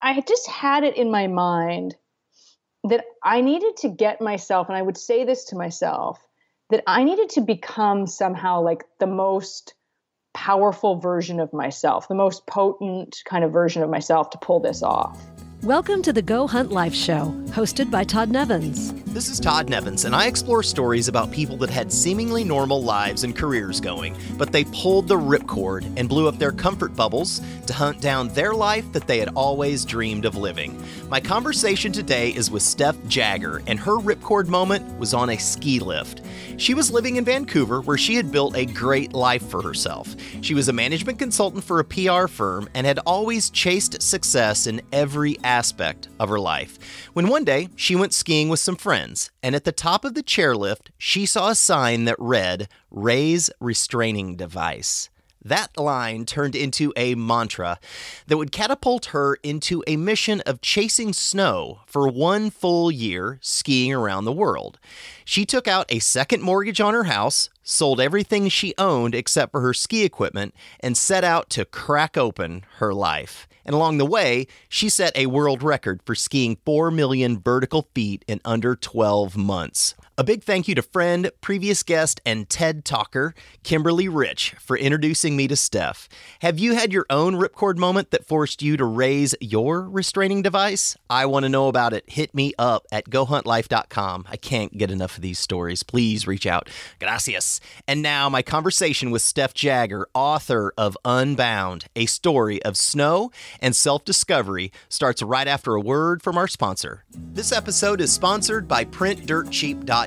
I had just had it in my mind that I needed to get myself, and I would say this to myself, that I needed to become somehow like the most powerful version of myself, the most potent kind of version of myself to pull this off. Welcome to the Go Hunt Life Show, hosted by Todd Nevins. This is Todd Nevins, and I explore stories about people that had seemingly normal lives and careers going, but they pulled the ripcord and blew up their comfort bubbles to hunt down their life that they had always dreamed of living. My conversation today is with Steph Jagger, and her ripcord moment was on a ski lift. She was living in Vancouver, where she had built a great life for herself. She was a management consultant for a PR firm and had always chased success in every aspect of her life. When one day she went skiing with some friends, and at the top of the chairlift, she saw a sign that read, "Raise Restraining Device." That line turned into a mantra that would catapult her into a mission of chasing snow for 1 full year skiing around the world. She took out a second mortgage on her house, sold everything she owned except for her ski equipment, and set out to crack open her life. And along the way, she set a world record for skiing 4 million vertical feet in under 12 months. A big thank you to friend, previous guest, and TED Talker, Kimberly Rich, for introducing me to Steph. Have you had your own ripcord moment that forced you to raise your restraining device? I want to know about it. Hit me up at gohuntlife.com. I can't get enough of these stories. Please reach out. Gracias. And now my conversation with Steph Jagger, author of Unbound, a story of snow and self-discovery, starts right after a word from our sponsor. This episode is sponsored by PrintDirtCheap.com.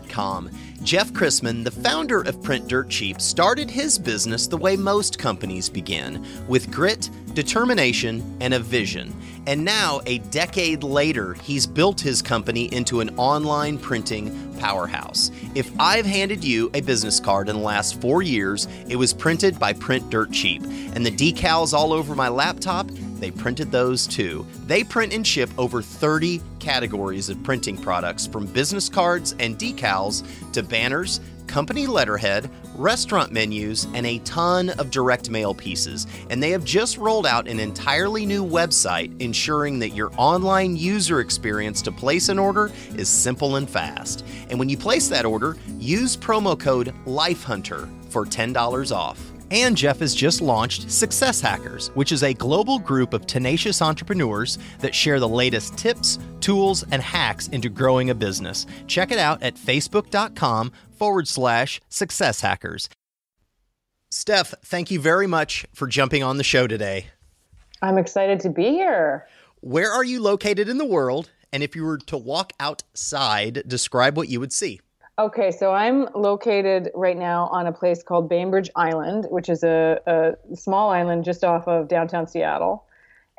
Jeff Chrisman, the founder of Print Dirt Cheap, started his business the way most companies begin, with grit, determination, and a vision. And now, a decade later, he's built his company into an online printing powerhouse. If I've handed you a business card in the last 4 years, it was printed by Print Dirt Cheap. And the decals all over my laptop, they printed those too. They print and ship over 30 categories of printing products, from business cards and decals to banners, company letterhead, restaurant menus, and a ton of direct mail pieces. And they have just rolled out an entirely new website, ensuring that your online user experience to place an order is simple and fast. And when you place that order, use promo code LIFEHUNTER for $10 off. And Jeff has just launched Success Hackers, which is a global group of tenacious entrepreneurs that share the latest tips, tools, and hacks into growing a business. Check it out at facebook.com/Success Hackers. Steph, thank you very much for jumping on the show today. I'm excited to be here. Where are you located in the world? And if you were to walk outside, describe what you would see. Okay, so I'm located right now on a place called Bainbridge Island, which is a small island just off of downtown Seattle.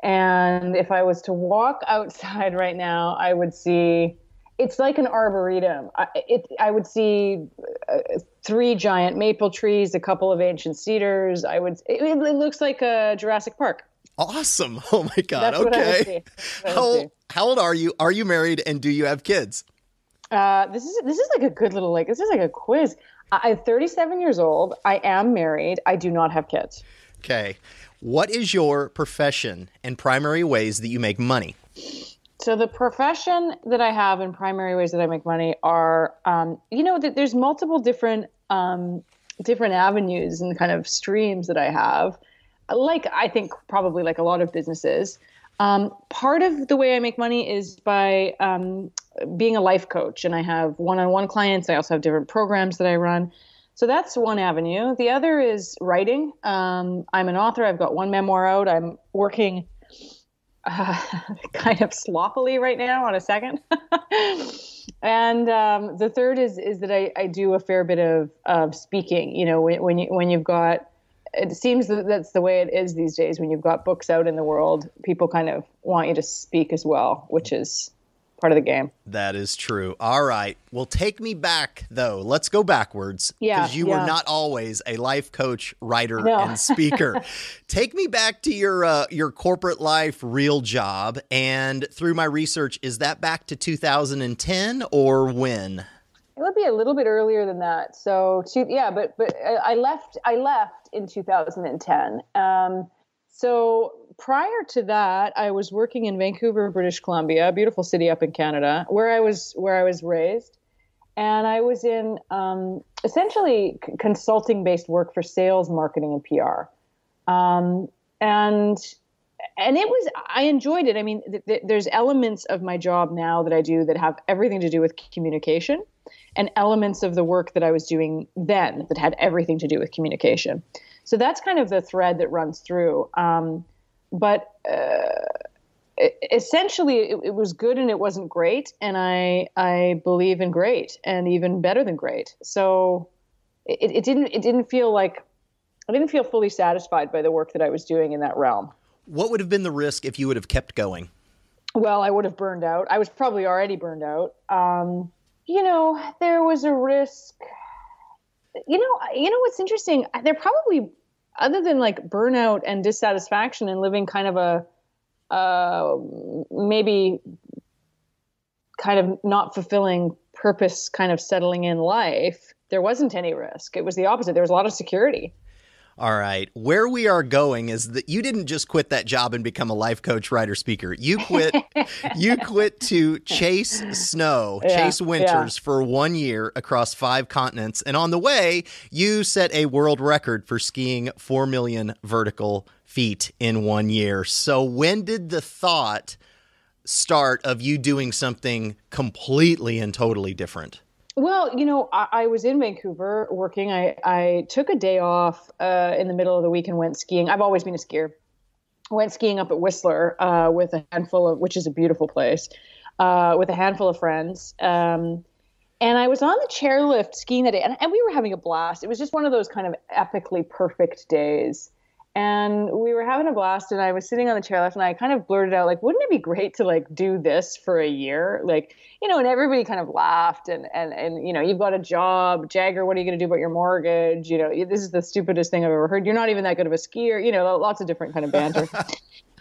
And if I was to walk outside right now, I would see, it's like an arboretum. I would see 3 giant maple trees, a couple of ancient cedars. It looks like a Jurassic Park. Awesome. Oh my God. That's what I would see. How old are you? Are you married, and do you have kids? This is like a good little, this is like a quiz. I'm 37 years old. I am married. I do not have kids. Okay. What is your profession and primary ways that you make money? So the profession that I have and primary ways that I make money are, there's multiple different avenues and kind of streams that I have. I think probably like a lot of businesses. Part of the way I make money is by being a life coach, and I have one-on-one clients. I also have different programs that I run. So that's one avenue. The other is writing. I'm an author. I've got 1 memoir out. I'm working kind of sloppily right now on a second. And the third is that I do a fair bit of speaking. You know, when you've got, it seems that that's the way it is these days. When you've got books out in the world, people kind of want you to speak as well, which is part of the game. That is true. All right. Well, take me back, though. Let's go backwards. Because you were not always a life coach, writer, and speaker. Take me back to your corporate life, real job. And through my research, is that back to 2010 or when? It would be a little bit earlier than that. So, but I left in 2010. So prior to that, I was working in Vancouver, British Columbia, a beautiful city up in Canada, where I was raised. And I was in essentially consulting-based work for sales, marketing, and PR. And it was, I enjoyed it. I mean, there's elements of my job now that I do that have everything to do with communication, and elements of the work that I was doing then that had everything to do with communication. So that's kind of the thread that runs through. But essentially, it was good and it wasn't great. And I believe in great and even better than great. So it didn't feel like, I didn't feel fully satisfied by the work that I was doing in that realm. What would have been the risk if you would have kept going? Well, I would have burned out. I was probably already burned out. There was a risk. You know what's interesting? There probably, other than like burnout and dissatisfaction and living kind of maybe kind of not fulfilling purpose, kind of settling in life, there wasn't any risk. It was the opposite. There was a lot of security. All right. Where we are going is that you didn't just quit that job and become a life coach, writer, speaker. You quit to chase snow, chase winters for 1 year across 5 continents. And on the way, you set a world record for skiing 4 million vertical feet in 1 year. So when did the thought start of you doing something completely and totally different? Well, I was in Vancouver working. I took a day off in the middle of the week and went skiing. I've always been a skier. I went skiing up at Whistler with a handful of, which is a beautiful place, with a handful of friends. And I was on the chairlift skiing that day, and we were having a blast. It was just one of those kind of epically perfect days. And we were having a blast, and I was sitting on the chairlift, and I kind of blurted out, like, wouldn't it be great to like do this for a year? Like, and everybody kind of laughed and you've got a job, Jagger, what are you going to do about your mortgage? This is the stupidest thing I've ever heard. You're not even that good of a skier, lots of different kind of banter.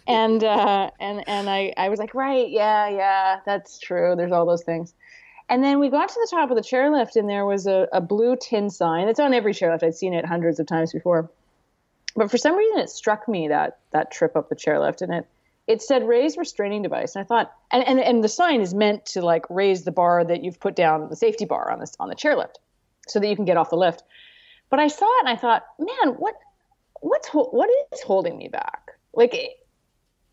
and I was like, right. Yeah, that's true. There's all those things. And then we got to the top of the chairlift, and there was a blue tin sign. It's on every chairlift. I'd seen it hundreds of times before. But for some reason, it struck me that trip up the chairlift, and it said "raise restraining device." And I thought, and the sign is meant to like raise the bar that you've put down, the safety bar on the chairlift, so that you can get off the lift. But I saw it and I thought, man, what is holding me back? Like,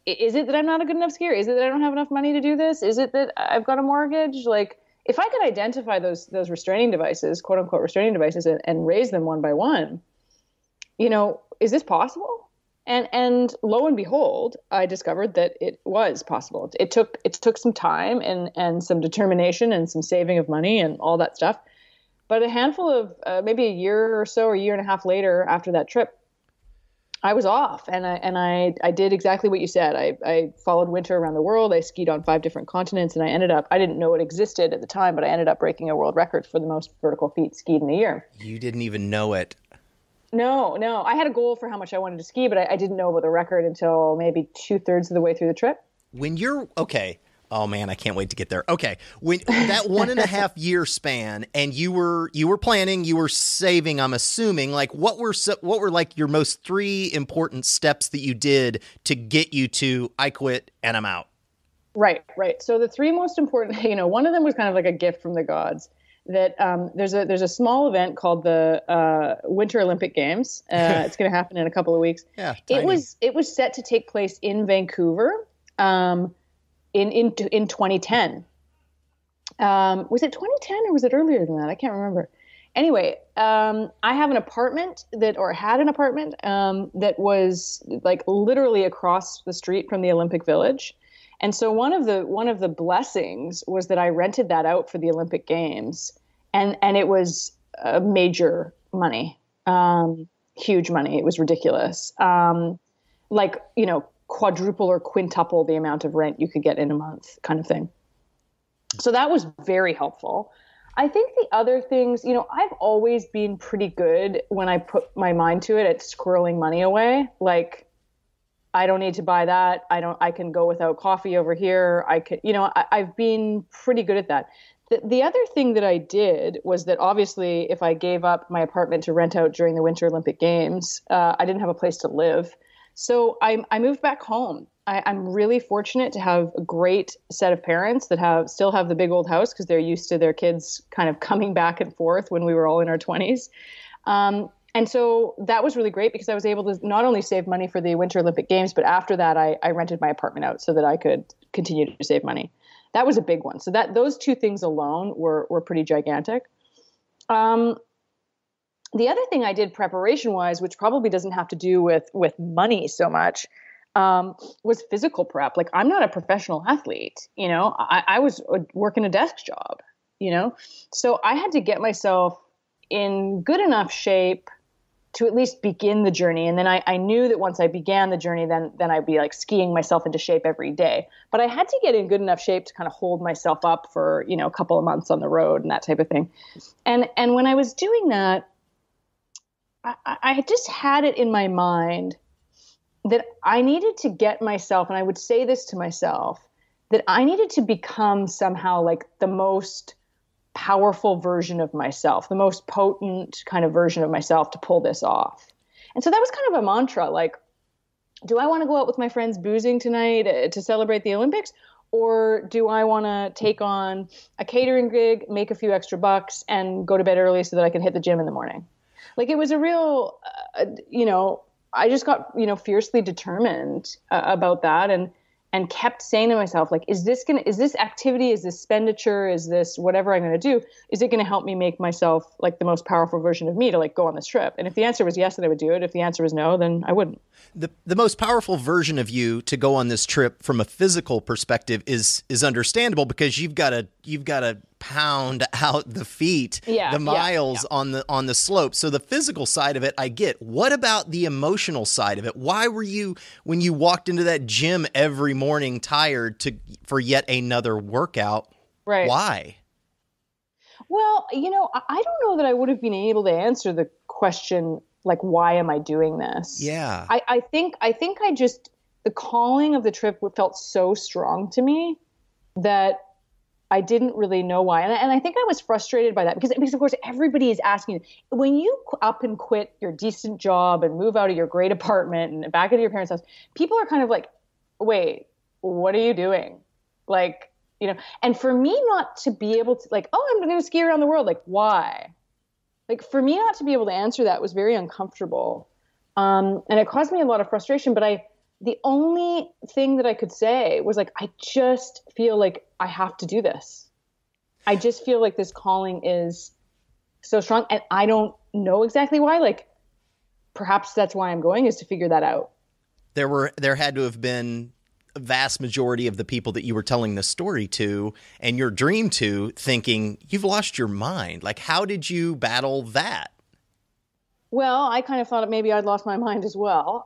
is it that I'm not a good enough skier? Is it that I don't have enough money to do this? Is it that I've got a mortgage? Like, if I could identify those restraining devices, quote unquote restraining devices, and raise them one by one, is this possible? And lo and behold, I discovered that it was possible. It took some time and some determination and some saving of money and all that stuff. But a handful of maybe a year or so, or a year and a half later after that trip, I was off, and I did exactly what you said. I followed winter around the world. I skied on 5 different continents, and I didn't know it existed at the time, but I ended up breaking a world record for the most vertical feet skied in a year. You didn't even know it. No. I had a goal for how much I wanted to ski, but I didn't know about the record until maybe 2/3 of the way through the trip. When you're okay, oh man, I can't wait to get there. Okay, when that 1.5 year span, and you were planning, you were saving. I'm assuming, like, what were like your most 3 important steps that you did to get you to I quit and I'm out? Right. So the 3 most important, one of them was kind of like a gift from the gods. That there's a small event called the Winter Olympic Games. It's going to happen in a couple of weeks. Yeah, tiny. It was set to take place in Vancouver in 2010. Was it 2010 or was it earlier than that? I can't remember. Anyway, I have an apartment that was like literally across the street from the Olympic Village. And so one of the blessings was that I rented that out for the Olympic Games, and it was major money, huge money. It was ridiculous, quadruple or quintuple the amount of rent you could get in a month, kind of thing. So that was very helpful. I think the other things, I've always been pretty good when I put my mind to it at squirreling money away, like. I don't need to buy that. I can go without coffee over here. I've been pretty good at that. The other thing that I did was that obviously if I gave up my apartment to rent out during the Winter Olympic Games, I didn't have a place to live. So I moved back home. I'm really fortunate to have a great set of parents that still have the big old house because they're used to their kids kind of coming back and forth when we were all in our 20s. And so that was really great because I was able to not only save money for the Winter Olympic Games, but after that, I rented my apartment out so that I could continue to save money. That was a big one. So those two things alone were pretty gigantic. The other thing I did preparation-wise, which probably doesn't have to do with money so much, was physical prep. Like, I'm not a professional athlete, I was working a desk job, so I had to get myself in good enough shape to at least begin the journey. And then I knew that once I began the journey, then I'd be like skiing myself into shape every day. But I had to get in good enough shape to kind of hold myself up for, a couple of months on the road and that type of thing. And when I was doing that, I just had it in my mind that I needed to get myself, and I would say this to myself, that I needed to become somehow like the most powerful version of myself, the most potent kind of version of myself to pull this off. And so that was kind of a mantra, like, do I want to go out with my friends boozing tonight to celebrate the Olympics? Or do I want to take on a catering gig, make a few extra bucks, and go to bed early so that I can hit the gym in the morning? Like, it was a real, I just got, fiercely determined about that and kept saying to myself, like, is this activity, is this expenditure, is this whatever I'm going to do, is it going to help me make myself like the most powerful version of me to like go on this trip? And if the answer was yes, then I would do it. If the answer was no, then I wouldn't. The most powerful version of you to go on this trip from a physical perspective is understandable because you've got to pound out the feet, the miles on the slope. So the physical side of it, I get. What about the emotional side of it? Why were you, when you walked into that gym every morning tired for yet another workout? Right. Why? Well, I don't know that I would have been able to answer the question, like, why am I doing this? Yeah. I think the calling of the trip felt so strong to me that I didn't really know why. And I think I was frustrated by that because of course everybody is asking, when you up and quit your decent job and move out of your great apartment and back into your parents' house, people are kind of like, wait, what are you doing? Like, and for me not to be able to, like, oh, I'm going to ski around the world. Like, why? Like, for me not to be able to answer that was very uncomfortable. And it caused me a lot of frustration, but the only thing that I could say was like, I just feel like I have to do this. I just feel like this calling is so strong and I don't know exactly why. Like, perhaps that's why I'm going, is to figure that out. There had to have been a vast majority of the people that you were telling the story to and your dream to thinking you've lost your mind. Like, how did you battle that? Well, I kind of thought maybe I'd lost my mind as well.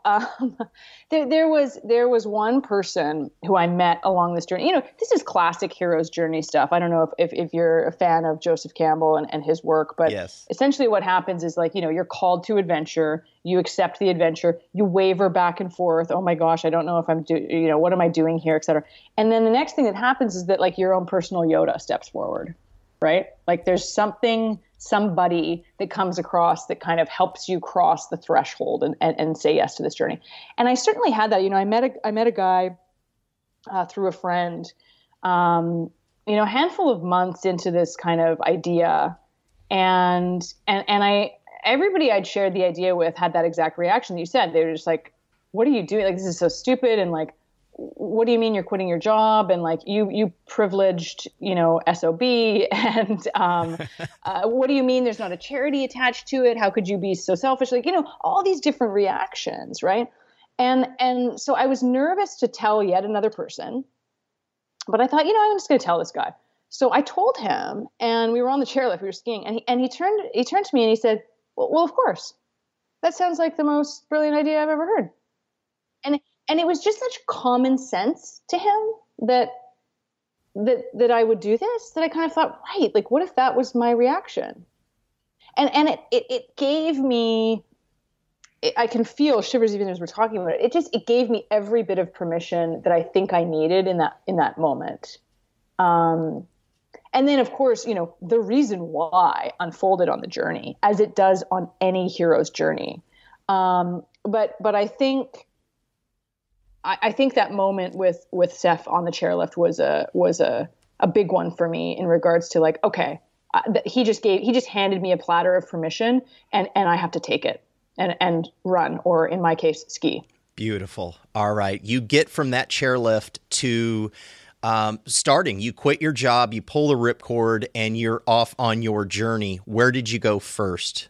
There was one person who I met along this journey. This is classic hero's journey stuff. I don't know if you're a fan of Joseph Campbell and his work, but yes. Essentially what happens is, like, you're called to adventure, you accept the adventure, you waver back and forth. Oh my gosh, I don't know if what am I doing here, et cetera. And then the next thing that happens is that, like, your own personal Yoda steps forward, right? Like, there's somebody that comes across that kind of helps you cross the threshold and say yes to this journey. And I certainly had that. I met a guy through a friend, a handful of months into this kind of idea, and everybody I'd shared the idea with had that exact reaction that you said. They were just like, "What are you doing? Like, this is so stupid," and like, what do you mean you're quitting your job? And like, you privileged, SOB. And what do you mean there's not a charity attached to it? How could you be so selfish? Like, all these different reactions, right? And so I was nervous to tell yet another person, but I thought, I'm just going to tell this guy. So I told him, and we were on the chairlift, we were skiing, and he turned to me and he said, well, of course, that sounds like the most brilliant idea I've ever heard. And it was just such common sense to him that I would do this, that I kind of thought, right, like, what if that was my reaction? And it gave me, I can feel shivers even as we're talking about it. It gave me every bit of permission that I think I needed in that moment. And then, of course, the reason why unfolded on the journey, as it does on any hero's journey. But I think I think that moment with Steph on the chairlift was a big one for me in regards to like, okay, he just handed me a platter of permission, and I have to take it and run, or in my case, ski. Beautiful. All right. You get from that chairlift to starting. You quit your job, you pull the ripcord, and you're off on your journey. Where did you go first?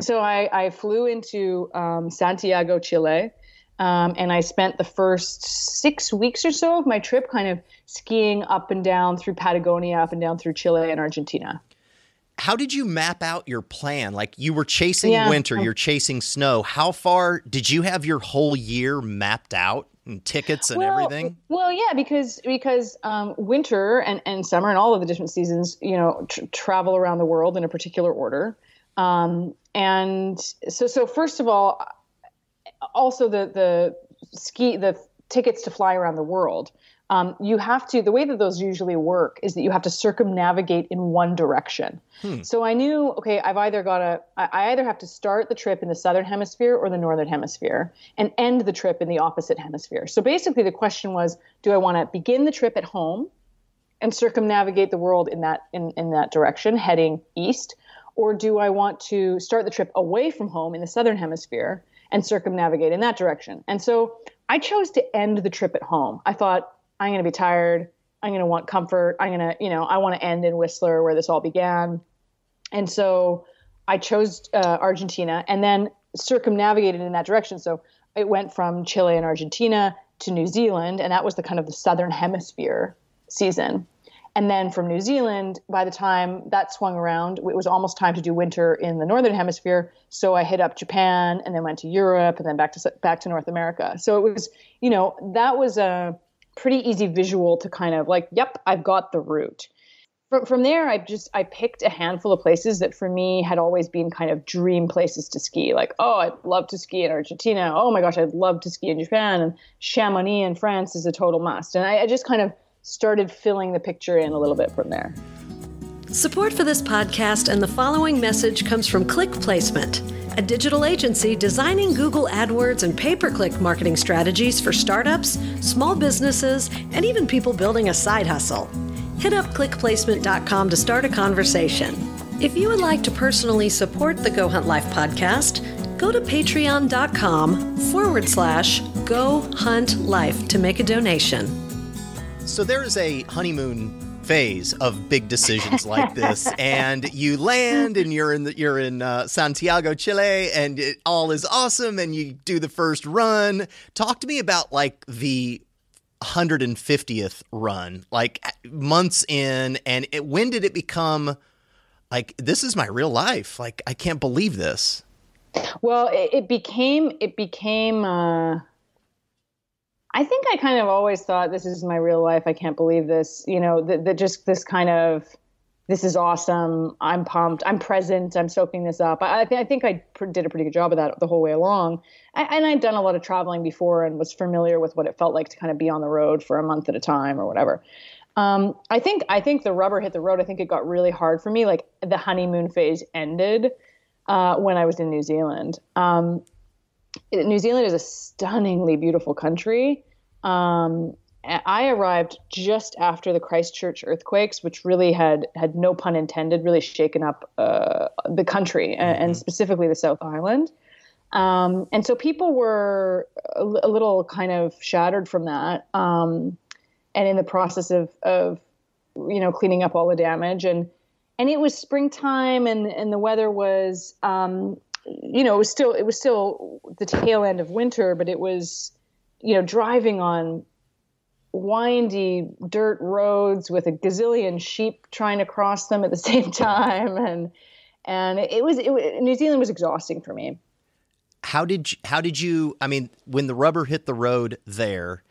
So I flew into Santiago, Chile, and I spent the first 6 weeks or so of my trip kind of skiing up and down through Patagonia, up and down through Chile and Argentina. How did you map out your plan? Like, you were chasing winter, you're chasing snow. How far did you have your whole year mapped out, and tickets and everything? Well, yeah, because winter and summer and all of the different seasons, travel around the world in a particular order. And so first of all, also the tickets to fly around the world. You have to, the way that those usually work is that you have to circumnavigate in one direction. So I knew, okay, I either have to start the trip in the southern hemisphere or the northern hemisphere and end the trip in the opposite hemisphere. So basically the question was, do I want to begin the trip at home and circumnavigate the world in that direction, heading east? Or do I want to start the trip away from home in the southern hemisphere and circumnavigate in that direction? And so I chose to end the trip at home. I thought, I'm going to be tired. I'm going to want comfort. I want to end in Whistler, where this all began. And so I chose Argentina and then circumnavigated in that direction. So it went from Chile and Argentina to New Zealand, and that was the kind of the southern hemisphere season. And then from New Zealand, by the time that swung around, it was almost time to do winter in the northern hemisphere. So I hit up Japan and then went to Europe and then back to North America. So it was, that was a pretty easy visual to kind of like, yep, I've got the route. From there, I picked a handful of places that for me had always been kind of dream places to ski. Like, oh, I'd love to ski in Argentina. Oh my gosh, I'd love to ski in Japan. And Chamonix in France is a total must. And I just kind of started filling the picture in a little bit from there. Support for this podcast and the following message comes from Click Placement, a digital agency designing Google AdWords and pay-per-click marketing strategies for startups, small businesses, and even people building a side hustle. Hit up clickplacement.com to start a conversation. If you would like to personally support the Go Hunt Life podcast, go to patreon.com/Go Hunt Life to make a donation. So there is a honeymoon phase of big decisions like this, and you land and you're in Santiago, Chile, and it all is awesome, and you do the first run. Talk to me about like the 150th run, like months in, and when did it become like, this is my real life? Like, I can't believe this. Well, it became I think I kind of always thought, this is my real life. I can't believe this, that just this kind of, this is awesome. I'm pumped. I'm present. I'm soaking this up. I think I did a pretty good job of that the whole way along. And I'd done a lot of traveling before and was familiar with what it felt like to kind of be on the road for a month at a time or whatever. I think the rubber hit the road. I think it got really hard for me. Like, the honeymoon phase ended when I was in New Zealand. New Zealand is a stunningly beautiful country. I arrived just after the Christchurch earthquakes, which really had no pun intended, really shaken up the country and specifically the South Island. And so people were a little kind of shattered from that, and in the process of cleaning up all the damage. And it was springtime, and the weather was it was still the tail end of winter, but it was, driving on windy dirt roads with a gazillion sheep trying to cross them at the same time. And New Zealand was exhausting for me. How did you, I mean, when the rubber hit the road there,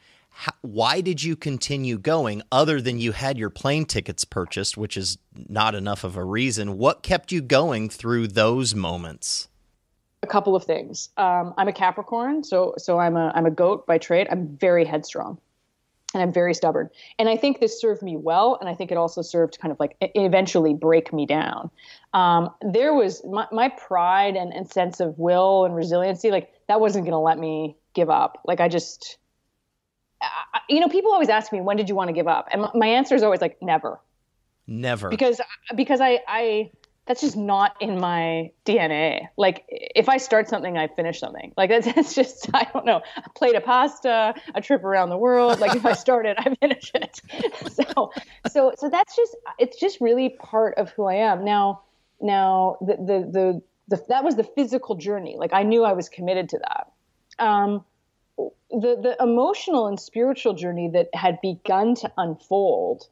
why did you continue going other than you had your plane tickets purchased, which is not enough of a reason? What kept you going through those moments? A couple of things. I'm a Capricorn, so I'm a goat by trade. I'm very headstrong, and I'm very stubborn. And I think this served me well, and I think it also served to kind of like eventually break me down. There was my pride and sense of will and resiliency, like that wasn't going to let me give up. Like I just people always ask me, when did you want to give up? And my answer is always like, never. Never. Because I that's just not in my DNA. Like if I start something, I finish something. Like that's just, I don't know, a plate of pasta, a trip around the world. Like if I start it, I finish it. So that's just, it's just really part of who I am. Now that was the physical journey. Like I knew I was committed to that. The emotional and spiritual journey that had begun to unfold,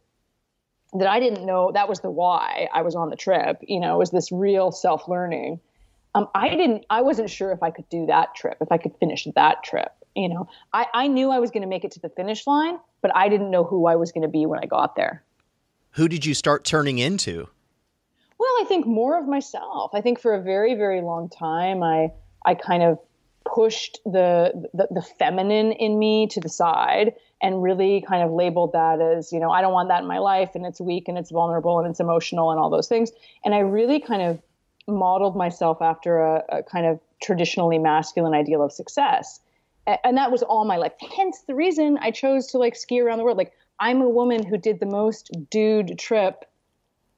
that I didn't know, that was the why I was on the trip, was this real self-learning. I wasn't sure if I could do that trip, if I could finish that trip. I knew I was going to make it to the finish line, but I didn't know who I was going to be when I got there. Who did you start turning into? Well, I think more of myself. I think for a very, very long time, I kind of pushed the feminine in me to the side and really kind of labeled that as, I don't want that in my life, and it's weak and it's vulnerable and it's emotional and all those things. And I really kind of modeled myself after a kind of traditionally masculine ideal of success. And that was all my life. Hence the reason I chose to ski around the world. Like I'm a woman who did the most dude trip,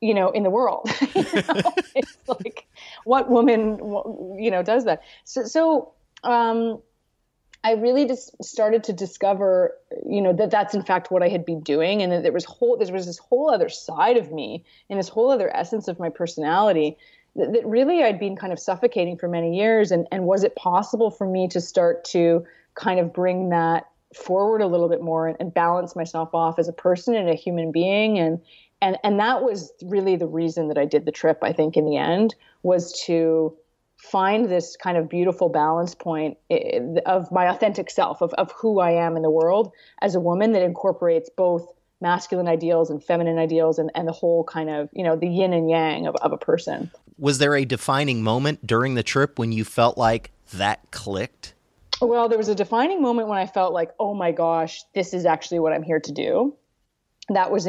in the world. It's like, what woman, does that? So I really just started to discover, that's in fact what I had been doing. And that there was this whole other side of me and this whole other essence of my personality that really I'd been kind of suffocating for many years. And was it possible for me to start to kind of bring that forward a little bit more and balance myself off as a person and a human being? And that was really the reason that I did the trip, I think, in the end, was to find this kind of beautiful balance point of my authentic self, of who I am in the world as a woman that incorporates both masculine ideals and feminine ideals and the whole kind of, the yin and yang of a person. Was there a defining moment during the trip when you felt like that clicked? Well, there was a defining moment when I felt like, oh my gosh, this is actually what I'm here to do. That was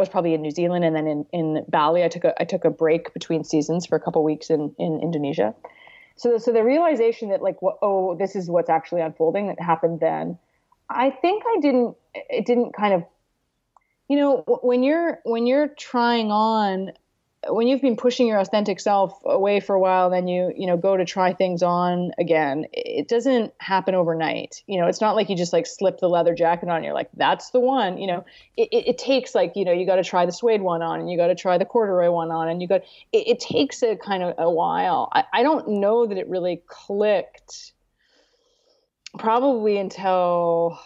probably in New Zealand, and then in Bali, I took a break between seasons for a couple of weeks in Indonesia. So the realization that this is what's actually unfolding that happened then. I think it didn't kind of, when you're trying on, when you've been pushing your authentic self away for a while, then you go to try things on again. It doesn't happen overnight. It's not like you just slip the leather jacket on and you're like, that's the one. It takes you got to try the suede one on, and you got to try the corduroy one on, and it takes a kind of a while. I don't know that it really clicked probably until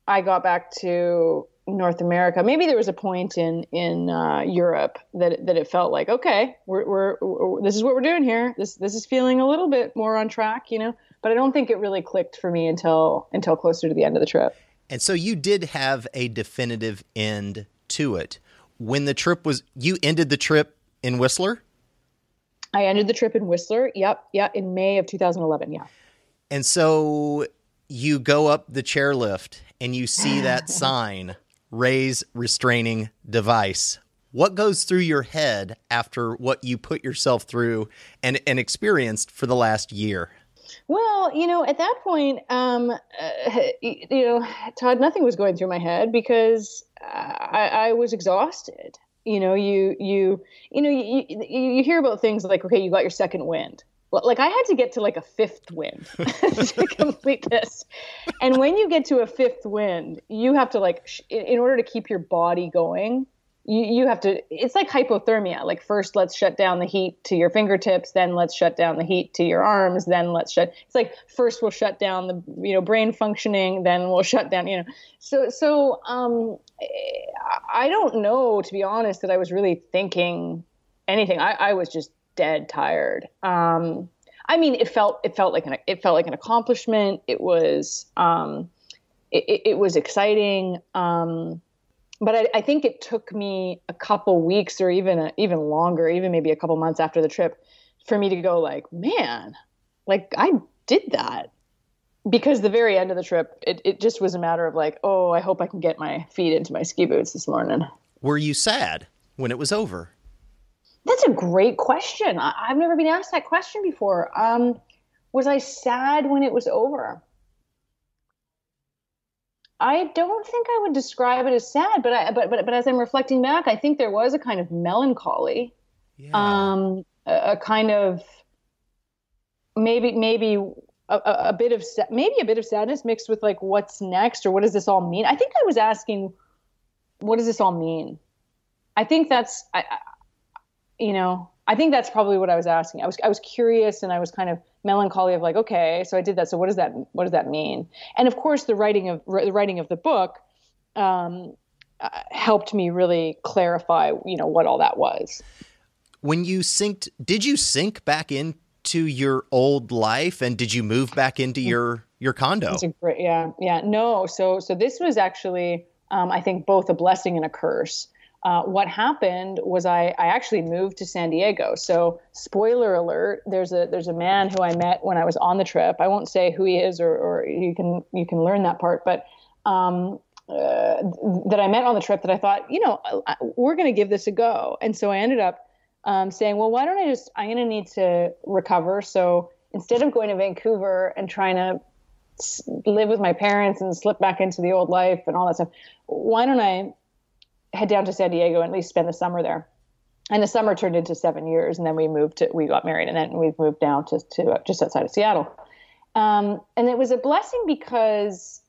I got back to North America. Maybe there was a point in Europe that it felt like, okay, we're this is what we're doing here. This is feeling a little bit more on track, But I don't think it really clicked for me until closer to the end of the trip. And so you did have a definitive end to it. When the trip was, you ended the trip in Whistler? I ended the trip in Whistler. Yep. Yeah. In May of 2011. Yeah. And so you go up the chairlift and you see that sign, raise restraining device. What goes through your head after what you put yourself through and experienced for the last year? Well, at that point, Todd, nothing was going through my head because I was exhausted. You hear about things like, okay, you got your second wind. Like I had to get to a fifth wind to complete this. And when you get to a fifth wind, you have to in order to keep your body going, you have to, it's like hypothermia. Like first let's shut down the heat to your fingertips, then let's shut down the heat to your arms, then it's like first we'll shut down the, brain functioning, then we'll shut down, So I don't know, to be honest, that I was really thinking anything. I was just dead tired. It felt like an accomplishment. It was, it was exciting. But I think it took me a couple weeks or even longer, even maybe a couple months after the trip for me to go man, I did that. Because the very end of the trip, it just was a matter of I hope I can get my feet into my ski boots this morning. Were you sad when it was over? That's a great question. I've never been asked that question before. Was I sad when it was over? I don't think I would describe it as sad, but as I'm reflecting back, I think there was a kind of melancholy, a kind of maybe a bit of sadness mixed with like what's next or what does this all mean? I think I was asking, what does this all mean? I think that's I think that's probably what I was asking. I was curious and I was kind of melancholy of like, okay, so I did that. So what does that mean? And of course, the writing of the book helped me really clarify, what all that was. When you did you sink back into your old life, and did you move back into your condo? That's a great, yeah. No, so this was actually, I think, both a blessing and a curse. What happened was I actually moved to San Diego. So spoiler alert, there's a man who I met when I was on the trip. I won't say who he is, or you can learn that part, but that I met on the trip that I thought, we're going to give this a go. And so I ended up saying, well, why don't I'm going to need to recover. So instead of going to Vancouver and trying to live with my parents and slip back into the old life and all that stuff, why don't I head down to San Diego and at least spend the summer there? And the summer turned into 7 years, and then we got married, and then we've moved down to just outside of Seattle. And it was a blessing because,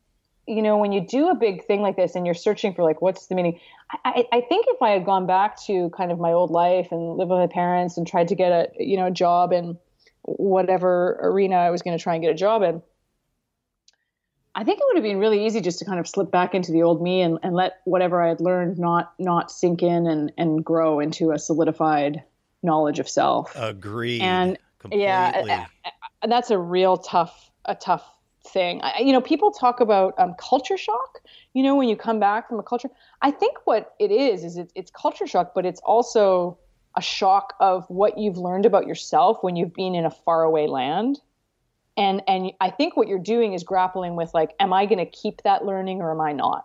when you do a big thing like this and you're searching for like, what's the meaning? I think if I had gone back to kind of my old life and lived with my parents and tried to get a job in whatever arena I was going to try and get a job in, I think it would have been really easy just to kind of slip back into the old me and let whatever I had learned not sink in and grow into a solidified knowledge of self. Agreed. And completely. Yeah, that's a real tough thing. People talk about culture shock, when you come back from a culture. I think what it is it's culture shock, but it's also a shock of what you've learned about yourself when you've been in a faraway land. And I think what you're doing is grappling with like, am I going to keep that learning or am I not?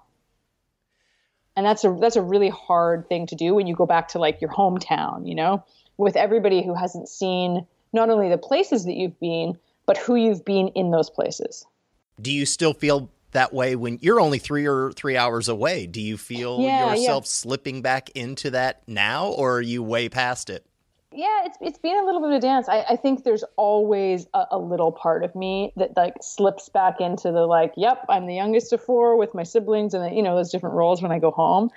And that's a really hard thing to do when you go back to like your hometown, with everybody who hasn't seen not only the places that you've been, but who you've been in those places. Do you still feel that way when you're only 3 hours away? Do you feel yourself slipping back into that now, or are you way past it? Yeah, it's been a little bit of a dance. I think there's always a little part of me that like slips back into the like, yep, I'm the youngest of four with my siblings, and those different roles when I go home.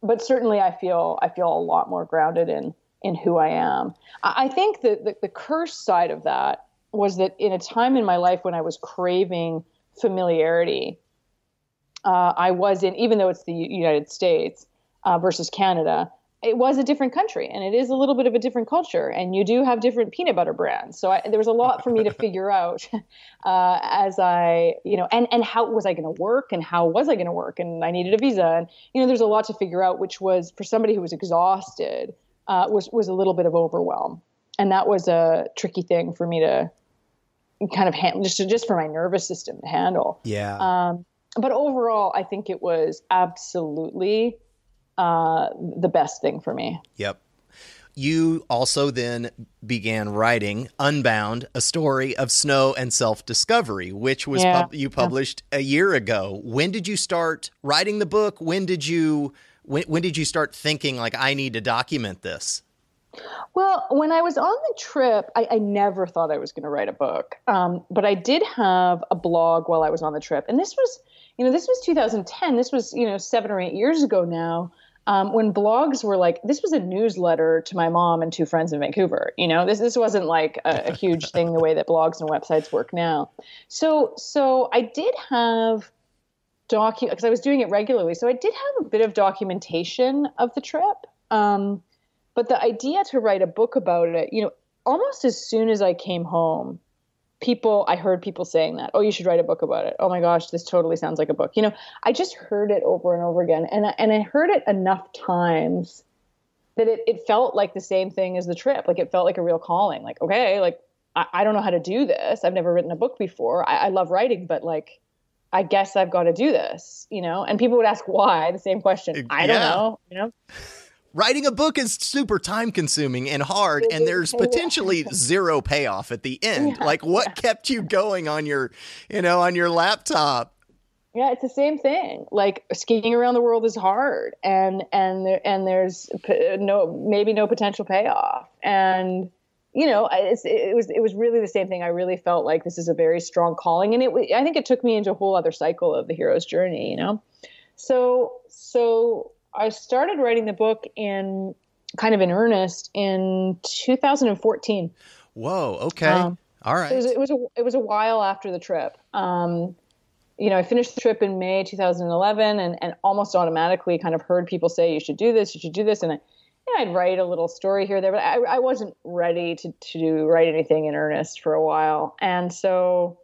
But certainly I feel a lot more grounded in who I am. I think that the curse side of that was that in a time in my life when I was craving familiarity, I was even though it's the United States versus Canada, it was a different country, and it is a little bit of a different culture, and you do have different peanut butter brands. So there was a lot for me to figure out as I, and how was I going to work, and how was I going to work, and I needed a visa, and there's a lot to figure out, which was for somebody who was exhausted, was a little bit of overwhelm, and that was a tricky thing for me to kind of handle, just for my nervous system to handle. Yeah. But overall, I think it was absolutely the best thing for me. Yep. You also then began writing Unbound, a story of snow and self-discovery, which was you published a year ago. When did you start writing the book? When did you start thinking like, I need to document this? Well, when I was on the trip, I never thought I was going to write a book. But I did have a blog while I was on the trip. And this was 2010. This was, 7 or 8 years ago now. When blogs were like, this was a newsletter to my mom and 2 friends in Vancouver. This wasn't like a huge thing the way that blogs and websites work now. So I did have because I was doing it regularly. So I did have a bit of documentation of the trip. But the idea to write a book about it, almost as soon as I came home, I heard people saying that, oh, you should write a book about it. Oh my gosh, this totally sounds like a book. I just heard it over and over again. And I heard it enough times that it felt like the same thing as the trip. Like it felt like a real calling. Like, okay, like I don't know how to do this. I've never written a book before. I love writing, but like, I guess I've got to do this, and people would ask why, the same question. I don't know, Writing a book is super time consuming and hard, and there's potentially zero payoff at the end. Like what kept you going on your, on your laptop? Yeah, it's the same thing. Like skiing around the world is hard, and there's maybe no potential payoff. And it was really the same thing. I really felt like this is a very strong calling, and I think it took me into a whole other cycle of the hero's journey. So I started writing the book in earnest in 2014. Whoa. Okay. All right. It was a while after the trip. I finished the trip in May 2011 and almost automatically kind of heard people say, you should do this. And I'd write a little story here or there, but I wasn't ready to write anything in earnest for a while. And so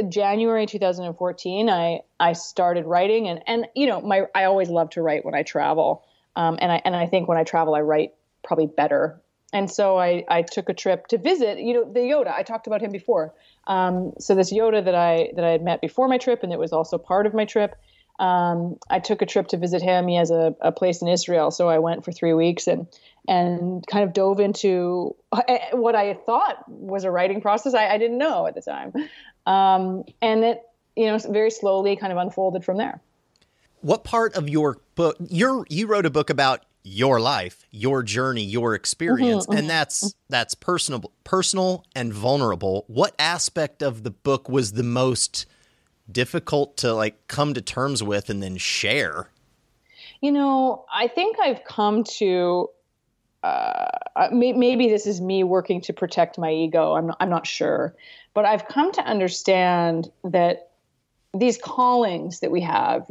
January 2014, I started writing and I always love to write when I travel. And I think when I travel, I write probably better. And so I took a trip to visit, the Yoda. I talked about him before. So this Yoda that I had met before my trip, and it was also part of my trip. I took a trip to visit him. He has a place in Israel. So I went for 3 weeks and kind of dove into what I thought was a writing process. I didn't know at the time. And it, very slowly kind of unfolded from there. What part of your book, you wrote a book about your life, your journey, your experience, and that's personal and vulnerable. What aspect of the book was the most difficult to come to terms with and then share? I think I've come to maybe this is me working to protect my ego. I'm not sure, but I've come to understand that these callings that we have,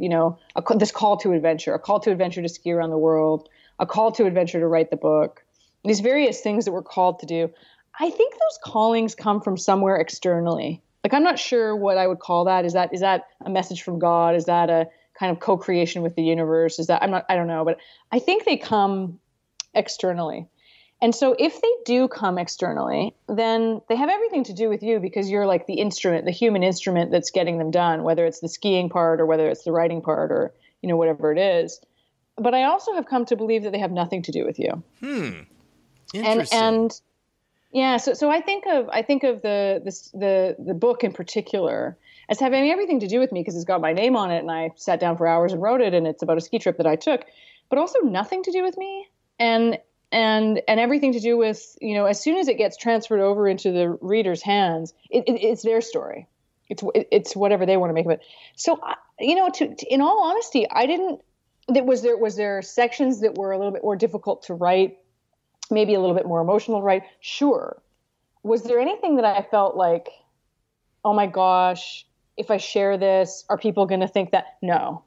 this call to adventure, a call to adventure to ski around the world, a call to adventure to write the book, these various things that we're called to do. I think those callings come from somewhere externally. I'm not sure what I would call that. Is that a message from God? Is that a kind of co-creation with the universe? I don't know, but I think they come externally. And so if they do come externally, then they have everything to do with you because you're like the instrument, the human instrument that's getting them done, whether it's the skiing part or whether it's the writing part or, whatever it is. But I also have come to believe that they have nothing to do with you. Interesting. And yeah, so I think of the book in particular as having everything to do with me because it's got my name on it and I sat down for hours and wrote it and it's about a ski trip that I took, but also nothing to do with me and everything to do with, as soon as it gets transferred over into the reader's hands, it's their story. It's whatever they want to make of it. So, in all honesty, was there sections that were a little bit more difficult to write, maybe a little bit more emotional to write? Sure. Was there anything that I felt like, oh my gosh, if I share this, are people going to think that? No.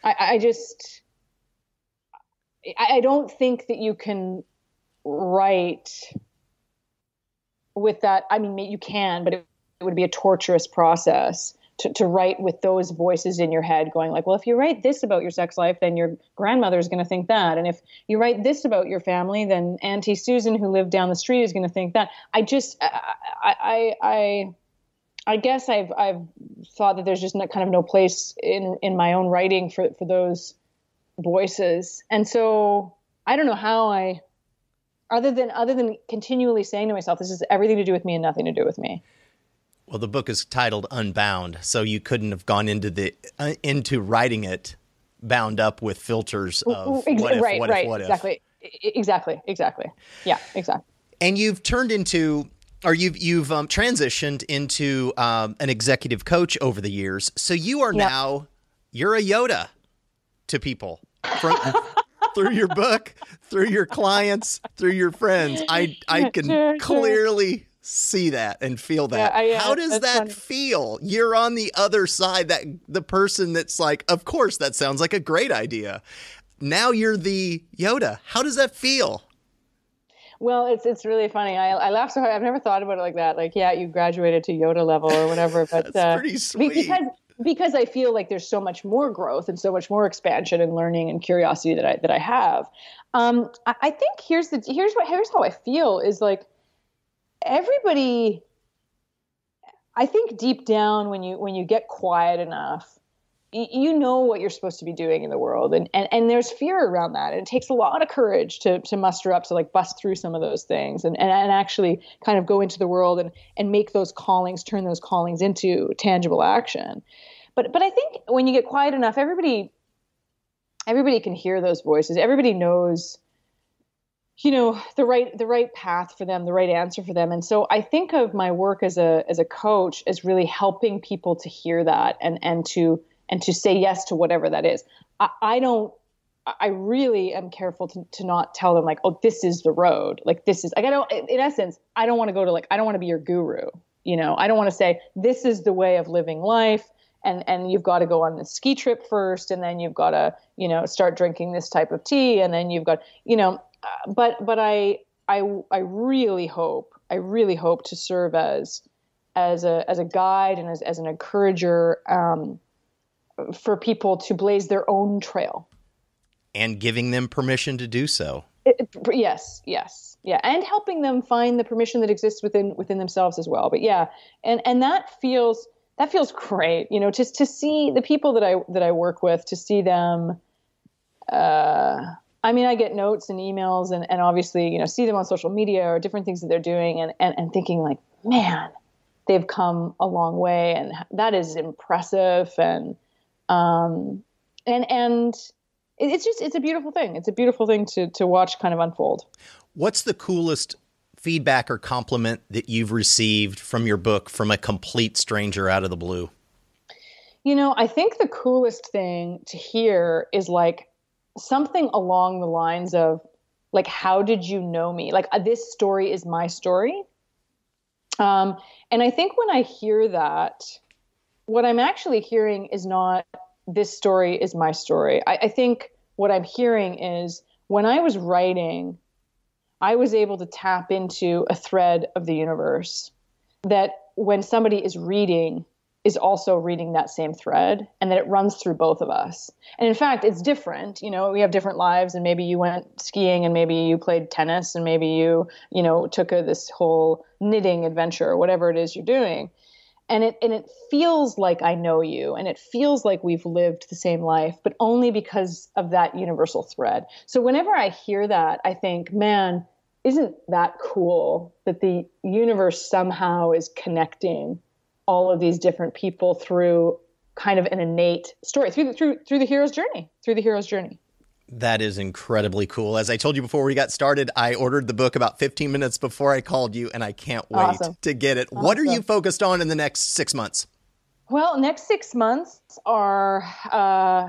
I don't think that you can write with that. I mean, you can, but it would be a torturous process to write with those voices in your head going like, well, if you write this about your sex life, then your grandmother is going to think that. And if you write this about your family, then Auntie Susan, who lived down the street, is going to think that. I guess I've thought that there's just kind of no place in my own writing for those voices. And so I don't know how other than continually saying to myself, this is everything to do with me and nothing to do with me. Well, the book is titled Unbound, so you couldn't have gone into writing it bound up with filters of what if. Exactly. Yeah, exactly. And you've turned into, or you've transitioned into an executive coach over the years. So you are now, you're a Yoda to people through your book, through your clients, through your friends. I can clearly see that and feel that. How does that funny. Feel? You're on the other side, that the person that's like, of course, that sounds like a great idea. Now you're the Yoda. How does that feel? Well, it's really funny. I laugh so hard. I've never thought about it like that. Like, yeah, you graduated to Yoda level or whatever. But that's pretty sweet. Because I feel like there's so much more growth and so much more expansion and learning and curiosity that I have. I think here's how I feel is like everybody. I think deep down when you get quiet enough, you know what you're supposed to be doing in the world, and there's fear around that, and it takes a lot of courage to muster up to like bust through some of those things and actually kind of go into the world and make those callings, turn those callings into tangible action. But I think when you get quiet enough, everybody can hear those voices. Everybody knows, the right path for them, the right answer for them. And so I think of my work as a coach as really helping people to hear that and to say yes to whatever that is. I really am careful to not tell them like, oh, this is the road. Like this is like, in essence, I don't want to go to like, I don't want to be your guru. I don't want to say this is the way of living life. And you've got to go on the ski trip first. And then you've got to, start drinking this type of tea. And then you've got, but I really hope to serve as a guide and as an encourager, for people to blaze their own trail. And giving them permission to do so. Yes. Yeah. And helping them find the permission that exists within themselves as well. But yeah. And that feels great, just to see the people that I work with, to see them, I get notes and emails and obviously, see them on social media or different things that they're doing and thinking like, man, they've come a long way. And that is impressive. And it's a beautiful thing. It's a beautiful thing to watch kind of unfold. What's the coolest feedback or compliment that you've received from your book from a complete stranger out of the blue? I think the coolest thing to hear is like something along the lines of like, how did you know me? Like, this story is my story. And I think when I hear that, what I'm actually hearing is not this story is my story. I think what I'm hearing is when I was writing, I was able to tap into a thread of the universe that when somebody is reading is also reading that same thread, and that it runs through both of us. And in fact, it's different. We have different lives, and maybe you went skiing and maybe you played tennis and maybe you took this whole knitting adventure or whatever it is you're doing. And it feels like I know you, and it feels like we've lived the same life, but only because of that universal thread. So whenever I hear that, I think, man, isn't that cool that the universe somehow is connecting all of these different people through kind of an innate story, through the hero's journey. That is incredibly cool. As I told you before we got started, I ordered the book about 15 minutes before I called you, and I can't wait to get it. Awesome. What are you focused on in the next 6 months? Well, next 6 months are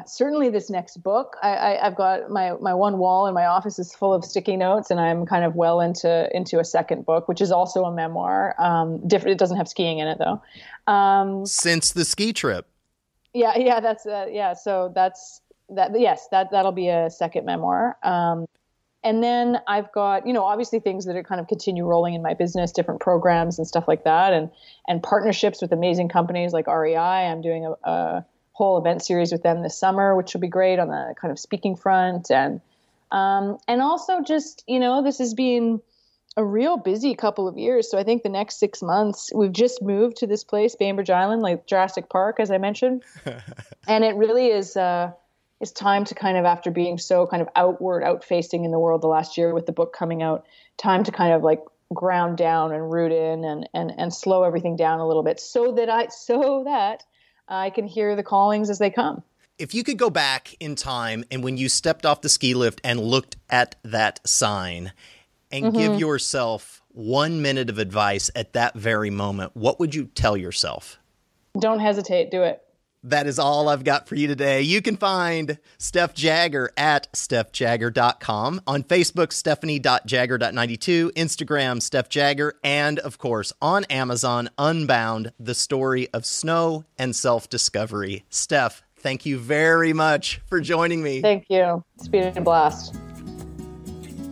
certainly this next book. I've got my one wall in my office is full of sticky notes, and I'm kind of well into a second book, which is also a memoir. Different. It doesn't have skiing in it though. Since the ski trip. Yeah. That's So that's. That'll be a second memoir. And then I've got, obviously things that are kind of continue rolling in my business, different programs and stuff like that. And partnerships with amazing companies like REI. I'm doing a whole event series with them this summer, which will be great on the kind of speaking front. And also just, this has been a real busy couple of years. So I think the next 6 months, we've just moved to this place, Bainbridge Island, like Jurassic Park, as I mentioned. And it really is, it's time to kind of, after being so kind of out-facing in the world the last year with the book coming out, time to kind of like ground down and root in and slow everything down a little bit so that I can hear the callings as they come. If you could go back in time and when you stepped off the ski lift and looked at that sign and give yourself 1 minute of advice at that very moment, what would you tell yourself? Don't hesitate. Do it. That is all I've got for you today. You can find Steph Jagger at stephjagger.com, on Facebook, stephanie.jagger.92, Instagram, Steph Jagger, and, of course, on Amazon, Unbound, the story of snow and self-discovery. Steph, thank you very much for joining me. Thank you. It's been a blast.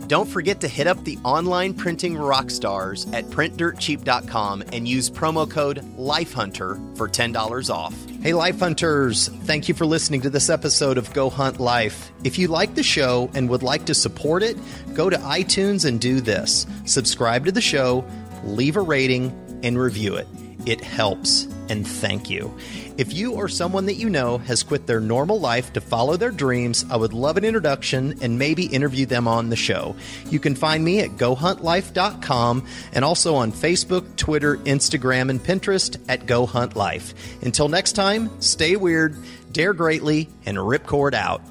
Don't forget to hit up the online printing rockstars at printdirtcheap.com and use promo code LifeHunter for $10 off. Hey, Life Hunters, thank you for listening to this episode of Go Hunt Life. If you like the show and would like to support it, go to iTunes and do this. Subscribe to the show, leave a rating, and review it. It helps, and thank you. If you or someone that you know has quit their normal life to follow their dreams, I would love an introduction and maybe interview them on the show. You can find me at GoHuntLife.com and also on Facebook, Twitter, Instagram, and Pinterest at GoHuntLife. Until next time, stay weird, dare greatly, and ripcord out.